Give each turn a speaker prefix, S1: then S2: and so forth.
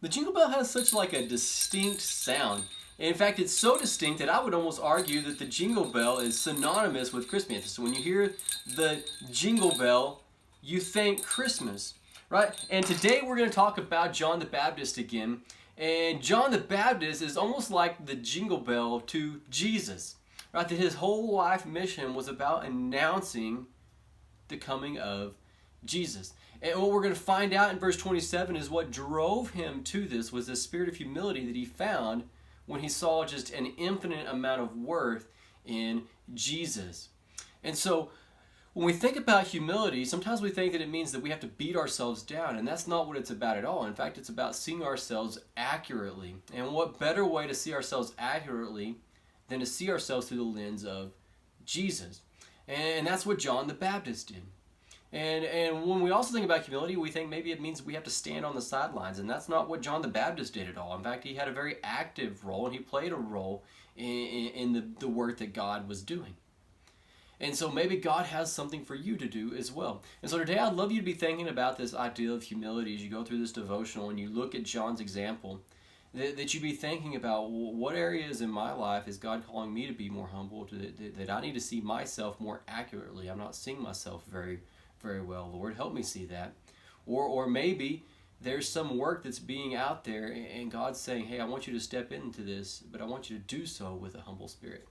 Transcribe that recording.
S1: The jingle bell has such like a distinct sound. In fact, it's so distinct that I would almost argue that the jingle bell is synonymous with Christmas. So when you hear the jingle bell, you think Christmas, right? And today we're going to talk about John the Baptist again. And John the Baptist is almost like the jingle bell to Jesus, right? That his whole life mission was about announcing the coming of Jesus. And what we're going to find out in verse 27 is what drove him to this was the spirit of humility that he found when he saw just an infinite amount of worth in Jesus. And so when we think about humility, sometimes we think that it means that we have to beat ourselves down, and that's not what it's about at all. In fact, it's about seeing ourselves accurately. And what better way to see ourselves accurately than to see ourselves through the lens of Jesus? And that's what John the Baptist did. And when we also think about humility, we think maybe it means we have to stand on the sidelines, and that's not what John the Baptist did at all. In fact, he had a very active role, and he played a role in the work that God was doing. And so maybe God has something for you to do as well. And so today I'd love you to be thinking about this idea of humility as you go through this devotional and you look at John's example, that you be thinking about what areas in my life is God calling me to be more humble, that I need to see myself more accurately. I'm not seeing myself very well. Lord, help me see that. Or maybe there's some work that's being out there and God's saying, hey, I want you to step into this, but I want you to do so with a humble spirit.